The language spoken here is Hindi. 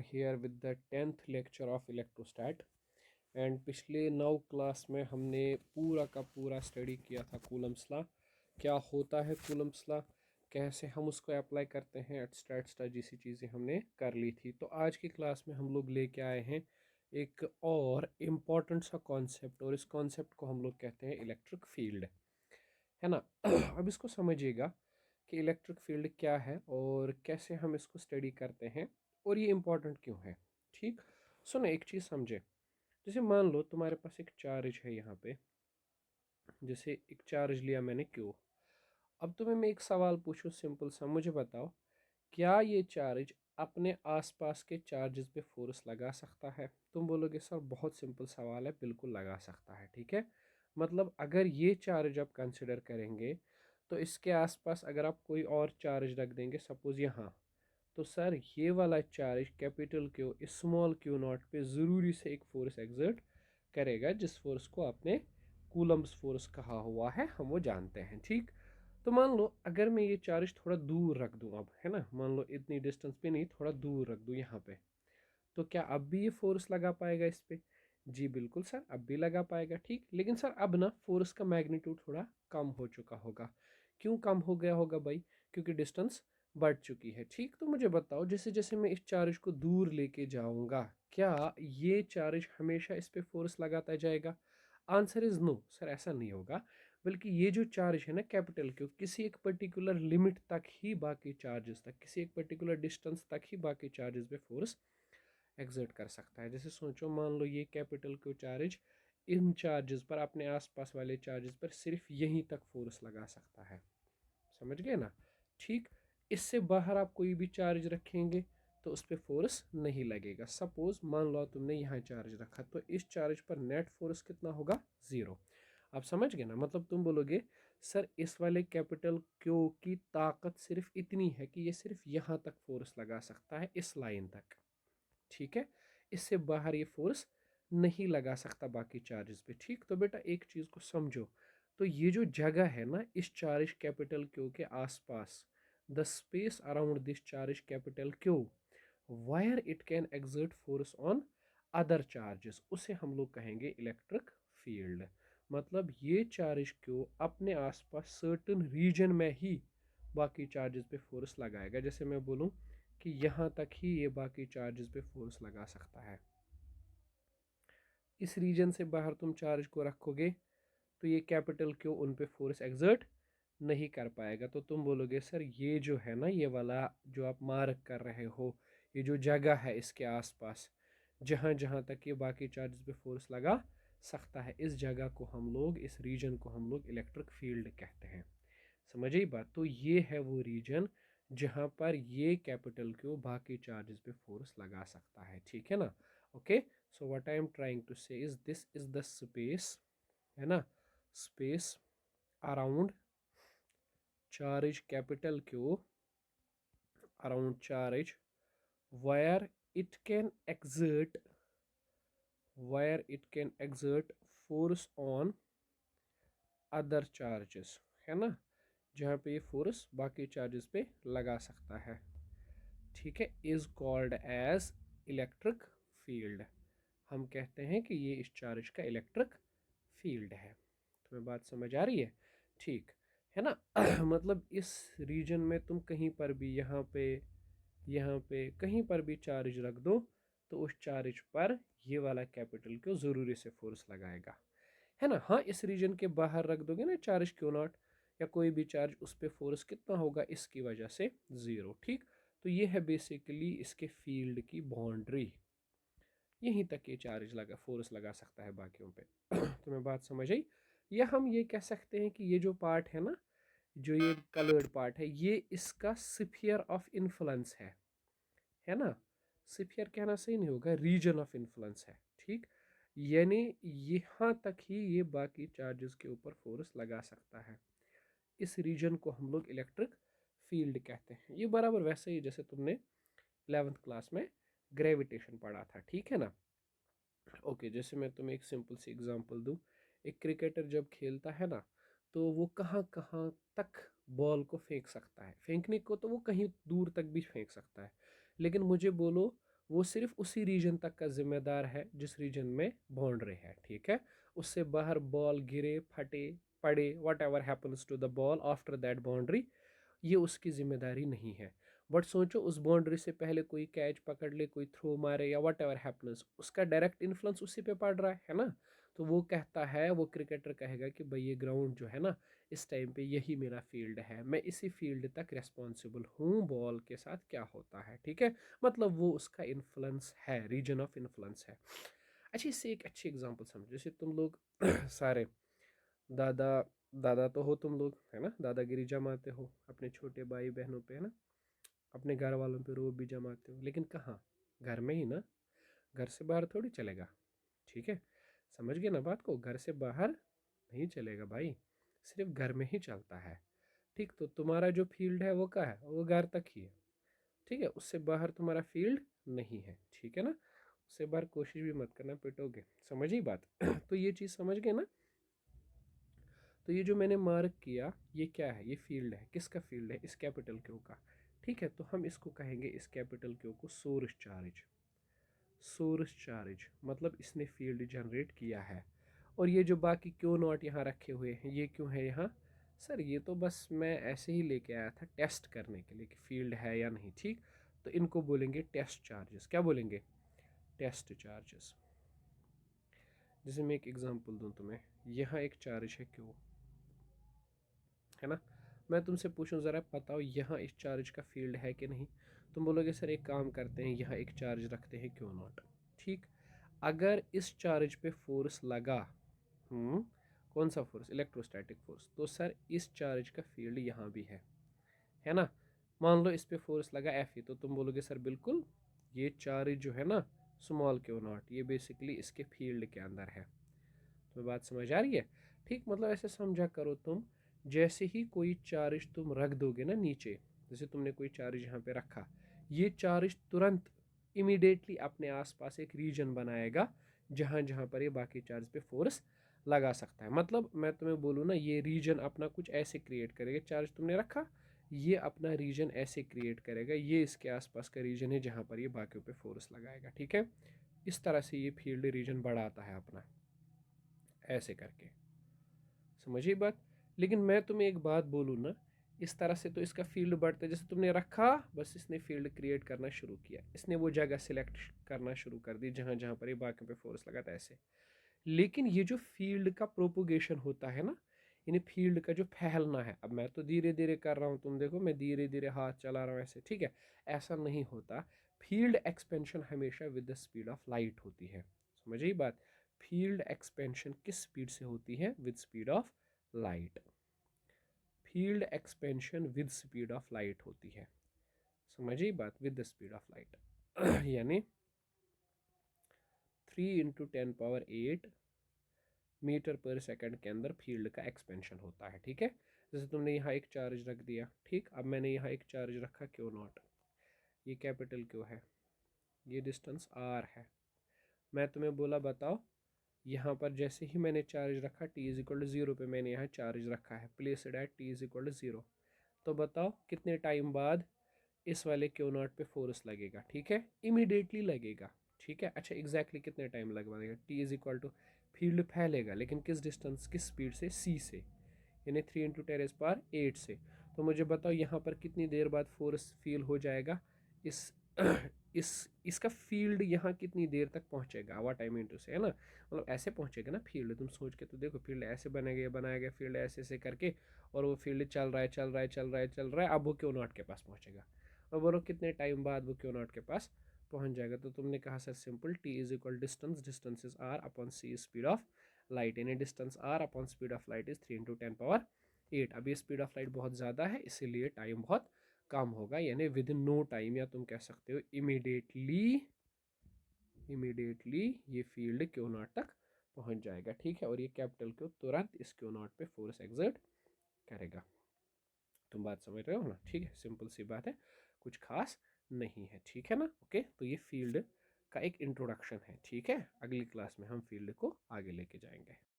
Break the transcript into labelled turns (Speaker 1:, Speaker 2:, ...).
Speaker 1: here with the 10th lecture of electrostat and पिछले 9 क्लास में हमने पूरा का पूरा स्टडी किया था कूलम्स लॉ। क्या होता है कूलम्स लॉ, कैसे हम उसको अप्लाई करते हैं, एटस्ट्रा जैसी चीज़ें हमने कर ली थी। तो आज की क्लास में हम लोग लेके आए हैं एक और इम्पॉर्टेंट सा कॉन्सेप्ट, और इस कॉन्सेप्ट को हम लोग कहते हैं इलेक्ट्रिक फील्ड, है ना। अब इसको समझिएगा कि इलेक्ट्रिक फील्ड क्या है और कैसे हम इसको स्टडी करते हैं और ये इम्पोर्टेंट क्यों है। ठीक, सुनो एक चीज़ समझे। जैसे मान लो तुम्हारे पास एक चार्ज है यहाँ पे, जैसे एक चार्ज लिया मैंने क्यों। अब तुम्हें मैं एक सवाल पूछूं सिंपल सा, मुझे बताओ क्या ये चार्ज अपने आसपास के चार्जेस पे फोर्स लगा सकता है। तुम बोलोगे सर बहुत सिंपल सवाल है, बिल्कुल लगा सकता है। ठीक है, मतलब अगर ये चार्ज आप कंसिडर करेंगे तो इसके आसपास अगर आप कोई और चार्ज रख देंगे सपोज यहाँ, तो सर ये वाला चार्ज कैपिटल क्यू इस स्मॉल क्यू नॉट पे ज़रूरी से एक फोर्स एग्जर्ट करेगा, जिस फोर्स को आपने कूलम्स फोर्स कहा हुआ है, हम वो जानते हैं। ठीक, तो मान लो अगर मैं ये चार्ज थोड़ा दूर रख दूं, अब है ना, मान लो इतनी डिस्टेंस पे नहीं, थोड़ा दूर रख दूं यहाँ पे, तो क्या अब भी ये फोर्स लगा पाएगा इस पे? जी बिल्कुल सर, अब भी लगा पाएगा। ठीक, लेकिन सर अब ना फोर्स का मैग्नीट्यूड थोड़ा कम हो चुका होगा। क्यों कम हो गया होगा भाई? क्योंकि डिस्टेंस बढ़ चुकी है। ठीक, तो मुझे बताओ जैसे जैसे मैं इस चार्ज को दूर लेके जाऊंगा, क्या ये चार्ज हमेशा इस पे फोर्स लगाता जाएगा? आंसर इज नो सर, ऐसा नहीं होगा। बल्कि ये जो चार्ज है ना कैपिटल क्यू, किसी एक पर्टिकुलर लिमिट तक ही बाकी चार्जेस तक, किसी एक पर्टिकुलर डिस्टेंस तक ही बाकी चार्जेस पे फोर्स एग्जर्ट कर सकता है। जैसे सोचो, मान लो ये capital Q charge in charges पर, अपने आसपास वाले चार्जेस पर सिर्फ यहीं तक फोर्स लगा सकता है। समझ गए ना। ठीक, इससे बाहर आप कोई भी चार्ज रखेंगे तो उस पर फोर्स नहीं लगेगा। सपोज मान लो तुमने यहाँ चार्ज रखा, तो इस चार्ज पर नेट फोर्स कितना होगा? ज़ीरो। आप समझ गए ना, मतलब तुम बोलोगे सर इस वाले कैपिटल क्यू की ताकत सिर्फ इतनी है कि ये सिर्फ यहाँ तक फोर्स लगा सकता है, इस लाइन तक। ठीक है, इससे बाहर ये फोर्स नहीं लगा सकता बाकी चार्जेस पे। ठीक, तो बेटा एक चीज़ को समझो, तो ये जो जगह है ना इस चार्ज कैपिटल क्यू के आसपास, the space around this charge capital Q wire it can exert force on other charges, उसे हम लोग कहेंगे इलेक्ट्रिक फील्ड। मतलब ये चार्ज क्यू अपने आसपास सर्टेन रीजन में ही बाकी चार्जेस पे फोर्स लगाएगा। जैसे मैं बोलूँ कि यहाँ तक ही ये बाकी चार्जेस पे फोर्स लगा सकता है, इस रीजन से बाहर तुम चार्ज को रखोगे तो ये कैपिटल क्यू उन पे फोर्स एग्जर्ट नहीं कर पाएगा। तो तुम बोलोगे सर ये जो है ना, ये वाला जो आप मार्क कर रहे हो, ये जो जगह है इसके आसपास जहाँ जहाँ तक ये बाकी चार्जेस पे फोर्स लगा सकता है, इस जगह को हम लोग, इस रीजन को हम लोग इलेक्ट्रिक फील्ड कहते हैं। समझ आई बात? तो ये है वो रीजन जहां पर ये कैपिटल क्यू बाकी चार्जेस पे फोर्स लगा सकता है। ठीक है ना। Okay, so what I am trying to say is this is the space, है ना, space around charge capital Q, around charge where it can exert force on other charges, है ना, जहाँ पे ये फोर्स बाकी चार्जेस पे लगा सकता है। ठीक है, is called as electric field. हम कहते हैं कि ये इस चार्ज का इलेक्ट्रिक फील्ड है। तुम्हें बात समझ आ रही है? ठीक है ना। मतलब इस रीजन में तुम कहीं पर भी, यहाँ पे कहीं पर भी चार्ज रख दो तो उस चार्ज पर ये वाला कैपिटल क्यों ज़रूरी से फोर्स लगाएगा, है ना। हाँ, इस रीजन के बाहर रख दोगे ना चार्ज क्यू नॉट या कोई भी चार्ज, उस पर फोर्स कितना होगा इसकी वजह से? ज़ीरो। ठीक, तो ये है बेसिकली इसके फील्ड की बाउंड्री, यहीं तक ये चार्ज लगा, फोर्स लगा सकता है बाकियों पे। तुम्हें बात समझ आई? या हम ये कह सकते हैं कि ये जो पार्ट है ना, जो ये कलर्ड पार्ट है, ये इसका स्फीयर ऑफ इन्फ्लुएंस है ना। स्फीयर कहना सही नहीं होगा, रीजन ऑफ इन्फ्लुएंस है। ठीक, यानी यहाँ तक ही ये बाकी चार्जेस के ऊपर फोर्स लगा सकता है, इस रीजन को हम लोग इलेक्ट्रिक फील्ड कहते हैं। ये बराबर वैसे ही जैसे तुमने 11th क्लास में ग्रेविटेशन पढ़ा था। ठीक है ना। ओके, जैसे मैं तुम्हें एक सिंपल सी एग्जांपल दूं, एक क्रिकेटर जब खेलता है ना, तो वो कहाँ कहाँ तक बॉल को फेंक सकता है? फेंकने को तो वो कहीं दूर तक भी फेंक सकता है, लेकिन मुझे बोलो वो सिर्फ उसी रीजन तक का जिम्मेदार है जिस रीजन में बाउंड्री है, ठीक है। उससे बाहर बॉल गिरे, फटे, पड़े, whatever happens to the ball after that boundary, ये उसकी जिम्मेदारी नहीं है। बट सोचो उस बाउंड्री से पहले कोई कैच पकड़ ले, कोई थ्रो मारे या वट एवर हैपन्स, उसका डायरेक्ट इन्फ्लुएंस उसी पे पड़ रहा है ना। तो वो कहता है, वो क्रिकेटर कहेगा कि भाई ये ग्राउंड जो है ना, इस टाइम पे यही मेरा फील्ड है, मैं इसी फील्ड तक रिस्पॉन्सिबल हूँ, बॉल के साथ क्या होता है, ठीक है। मतलब वो उसका इन्फ्लुएंस है, रीजन ऑफ इन्फ्लुएंस है। अच्छा, इससे एक अच्छी एग्जांपल समझो। जैसे तुम लोग सारे दादा दादा तो हो तुम लोग, है ना, दादागिरी जमाते हो अपने छोटे भाई बहनों पे, है ना, अपने घर वालों पे रोब भी जमाते हो, लेकिन कहाँ, घर में ही ना, घर से बाहर थोड़ी चलेगा, ठीक है। समझ गए ना बात को, घर से बाहर नहीं चलेगा भाई, सिर्फ घर में ही चलता है, ठीक। तो तुम्हारा जो फील्ड है वो क्या है, वो घर तक ही है, ठीक है, उससे बाहर तुम्हारा फील्ड नहीं है, ठीक है ना। उससे बाहर कोशिश भी मत करना, पिटोगे, समझ ही बात। तो ये चीज़ समझ गए ना। तो ये जो मैंने मार्क किया, ये क्या है, ये फील्ड है, किसका फील्ड है, इस कैपिटल क्यू का, ठीक है। तो हम इसको कहेंगे, इस कैपिटल क्यू को सोर्स चार्ज। सोर्स चार्ज मतलब इसने फील्ड जनरेट किया है। और ये जो बाकी क्यों नॉट यहाँ रखे हुए हैं, ये क्यों है यहाँ, सर ये तो बस मैं ऐसे ही लेके आया था टेस्ट करने के लिए कि फील्ड है या नहीं, ठीक। तो इनको बोलेंगे टेस्ट चार्जेस। क्या बोलेंगे, टेस्ट चार्जेस। जैसे मैं एक एग्जांपल दूं तुम्हें, यहाँ एक चार्ज है क्यों, है ना। मैं तुमसे पूछूं ज़रा बताओ यहाँ इस चार्ज का फील्ड है कि नहीं। तुम बोलोगे सर एक काम करते हैं, यहाँ एक चार्ज रखते हैं क्यों नॉट, ठीक। अगर इस चार्ज पे फोर्स लगा, कौन सा फोर्स, इलेक्ट्रोस्टैटिक फोर्स, तो सर इस चार्ज का फील्ड यहाँ भी है ना। मान लो इस पे फोर्स लगा एफ ही, तो तुम बोलोगे सर बिल्कुल ये चार्ज जो है ना, स्मॉल क्यू नॉट, ये बेसिकली इसके फील्ड के अंदर है। तुम्हें बात समझ आ रही है, ठीक। मतलब ऐसे समझा करो तुम, जैसे ही कोई चार्ज तुम रख दोगे ना नीचे, जैसे तुमने कोई चार्ज यहाँ पे रखा, ये चार्ज तुरंत इमीडिएटली अपने आसपास एक रीजन बनाएगा जहाँ जहाँ पर ये बाकी चार्ज पे फोर्स लगा सकता है। मतलब मैं तुम्हें बोलूँ ना, ये रीजन अपना कुछ ऐसे क्रिएट करेगा, चार्ज तुमने रखा, ये अपना रीजन ऐसे क्रिएट करेगा, ये इसके आसपास का रीजन है जहाँ पर ये बाकियों पे फोर्स लगाएगा, ठीक है। इस तरह से ये फील्ड रीजन बढ़ाता है अपना, ऐसे करके, समझिए बात। लेकिन मैं तुम्हें एक बात बोलूँ ना, इस तरह से तो इसका फील्ड बढ़ता है, जैसे तुमने रखा, बस इसने फील्ड क्रिएट करना शुरू किया, इसने वो जगह सिलेक्ट करना शुरू कर दी जहाँ जहाँ पर ये बाकियों पे फोर्स लगाता है, ऐसे। लेकिन ये जो फील्ड का प्रोपोगेशन होता है ना, यानी फील्ड का जो फैलना है, अब मैं तो धीरे धीरे कर रहा हूँ, तुम देखो मैं धीरे धीरे हाथ चला रहा हूँ ऐसे, ठीक है, ऐसा नहीं होता। फील्ड एक्सपेंशन हमेशा with the speed of light होती है, समझिए बात। फील्ड एक्सपेंशन किस स्पीड से होती है, with speed of light. Field expansion with speed of light होती है, समझिए बात, with the speed of light. यानी 3 × 10⁸ मीटर पर सेकंड के अंदर फील्ड का एक्सपेंशन होता है, ठीक है। जैसे तुमने यहाँ एक चार्ज रख दिया, ठीक। अब मैंने यहाँ एक चार्ज रखा क्यू नॉट, ये कैपिटल क्यू है, ये डिस्टेंस आर है। मैं तुम्हें बोला बताओ, यहाँ पर जैसे ही मैंने चार्ज रखा t=0 पे, मैंने यहाँ चार्ज रखा है, प्लेस्ड एट t=0, तो बताओ कितने टाइम बाद इस वाले क्यू नॉट पे फोर्स लगेगा, ठीक है, इमीडिएटली लगेगा, ठीक है। अच्छा एग्जैक्टली कितने टाइम लगेगा, t= फील्ड फैलेगा, लेकिन किस डिस्टेंस, किस स्पीड से, c से, यानी 3 × 10⁸ से। तो मुझे बताओ यहाँ पर कितनी देर बाद फोर्स फील हो जाएगा, इस इस इसका फील्ड यहाँ कितनी देर तक पहुँचेगा, व्हाट आई मीन टू से, है ना। मतलब ऐसे पहुँचेगा ना फील्ड, तुम सोच के तो देखो, फील्ड ऐसे बनेगा, बनाया गया फील्ड ऐसे ऐसे करके, और वो फील्ड चल रहा है चल रहा है चल रहा है चल रहा है, अब वो क्यू नॉट के पास पहुँचेगा। और बोलो कितने टाइम बाद वो क्यू नॉट के पास पहुँच जाएगा। तो तुमने कहा सर सिंपल, t=डिस्टेंस, distance is r upon c speed of light, यानी distance r upon speed of light is 3 × 10⁸। अब ये स्पीड ऑफ लाइट बहुत ज़्यादा है, इसीलिए टाइम बहुत कम होगा, यानी विद इन नो टाइम, या तुम कह सकते हो इमीडिएटली, ये फील्ड क्यू नॉट तक पहुंच जाएगा, ठीक है। और ये कैपिटल क्यू तुरंत इस क्यू नॉट पे फोर्स एक्सर्ट करेगा। तुम बात समझ रहे हो ना, ठीक है, सिंपल सी बात है, कुछ खास नहीं है, ठीक है ना। ओके, तो ये फील्ड का एक इंट्रोडक्शन है, ठीक है। अगली क्लास में हम फील्ड को आगे लेके जाएंगे।